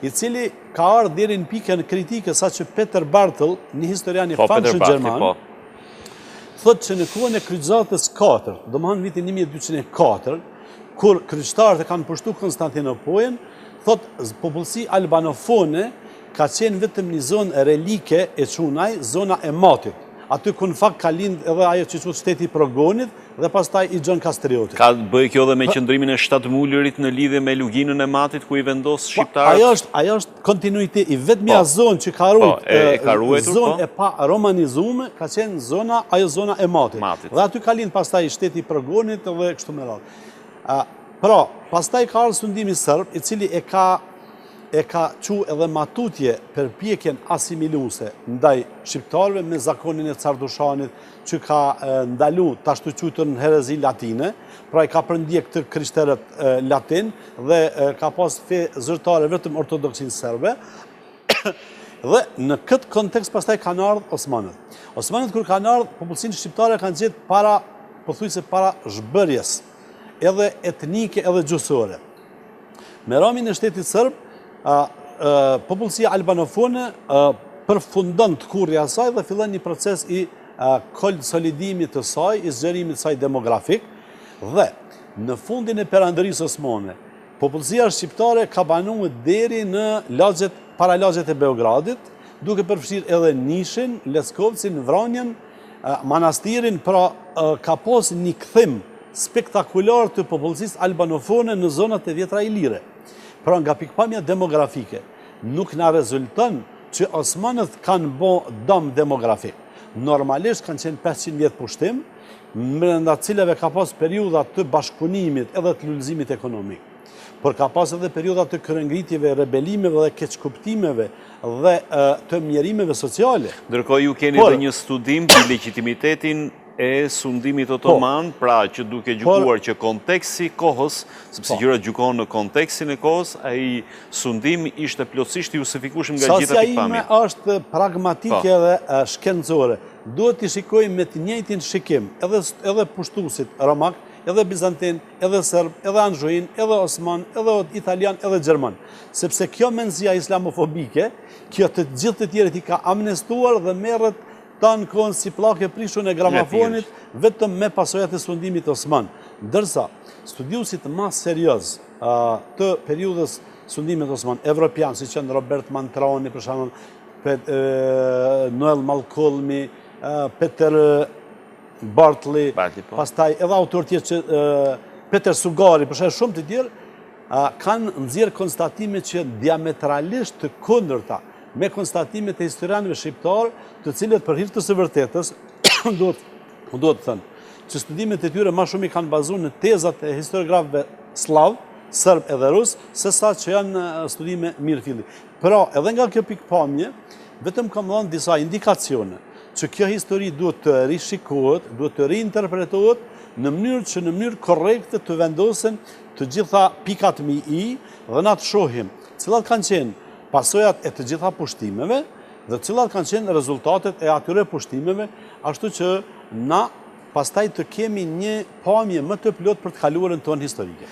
i cili ka ardhur deri në pikën kritike sa që Peter Bartell, një historian i famshëm gjerman, thotë që në kohën e kryqëzatës 4, domethënë vitin 1204, kur kryqëtarët e kanë pushtuar Konstantinopolin, thotë popullsi albanofone ka qenë vetëm një zonë relike e çunaj, zona e Matit. Aty ku në fakt ka lind edhe ajo që quhet shteti i Progonit dhe pastaj i Gjon Kastriotit. Ka bëj kjo edhe me qëndrimin e shtatmulërit në lidhje me luginën e Matit ku i vendos shqiptarët? Ajo është kontinuiteti, vetmja zonë që ka ruajtur, zonë e pa romanizuar, ka qenë zona e Matit. Dhe aty ka lind pastaj shteti i Progonit dhe kështu me radhë. Pra, pastaj ka ardhur sundimi serb, i cili e ka qu edhe matutje përpjekjen asimiluese ndaj shqiptarëve me zakonin e Cardushanit që ka ndalu të ashtu quajtur në herezi latine, pra i ka përndjek të krishterët latin dhe ka pas fe zyrtare vetëm ortodoksin serbe. Dhe në këtë kontekst pastaj kanë ardhur Osmanët. Osmanët kur kanë ardhur, popullsinë shqiptare kanë gjetë pothuajse para zhbërjes, edhe etnike edhe gjuhësore. Me ramin e shtetit serb, popullsia albanofone përfundon të kurrja e saj dhe fillon një proces i konsolidimit të saj, i zgjerimit të saj demografik, dhe në fundin e perandorisë osmane, popullsia shqiptare ka banuar deri në para lagjet e Beogradit, duke përfshirë edhe Nishin, Leskovcin, Vranjen, manastirin, pra ka pas një kthim spektakular të popullsisë albanofone në zonat e vjetra ilire. Pra nga pikpamja demografike, nuk na rezulton që Osmanët kanë bë dëm demografik. Normalisht kanë qenë 500 vjet pushtim, brenda cilave ka pas periudha të bashkëpunimit edhe të lullëzimit ekonomik. Por ka pas edhe periudha të kërëngritjeve, rebelimeve dhe keqkuptimeve dhe të mjerimeve sociale. Ndërkohë ju keni dhe një studim për legitimitetin e sundimit otoman, pra që duke gjykuar që konteksti kohës, sepse gjërat gjykohen në kontekstin e kohës, ai sundim ishte plotësisht i justifikueshëm nga gjitha pikpamjet. Sasja ime është pragmatike dhe shkencore. Duhet të shikojmë me të njëjtin shikim edhe pushtuesit romak, edhe bizantin, edhe serb, edhe anxhuin, edhe osman, edhe italian, edhe gjerman. Sepse kjo mendësia islamofobike, kjo të gjithë të tjerët i ka amnestuar dhe merret tanë kohën si pllake prishun e gramafonit vetëm me pasojat e sundimit osman. Ndërsa, studiusit më serioz të periudhës sundimit osman, evropian, si që në Robert Mantroni, për shembull, Noel Malcolmi, Peter Bartley, pastaj edhe autor tjerë që Peter Sugari, për shembull shumë të tjerë, kanë nxjerrë konstatime që diametralisht të kundërta me konstatimet e historianëve shqiptar, të cilët për hir të së vërtetës duhet të thënë që studimet e tyre më shumë i kanë bazuar në tezat e historiografëve slav, serb edhe rus, sesa që janë studime mirë filli. Pra, edhe nga kjo pikpamje, vetëm kam dhënë disa indikacione që kjo histori duhet të rishikohet, duhet të riinterpretohet në mënyrë korrekte të vendosen të gjitha pikat mi i dhe na të shohim cilat kanë qenë pasojat e të gjitha pushtimeve dhe cilat kanë qenë rezultatet e atyre pushtimeve, ashtu që na pastaj të kemi një pamje më të plot për të kaluarën tonë historike.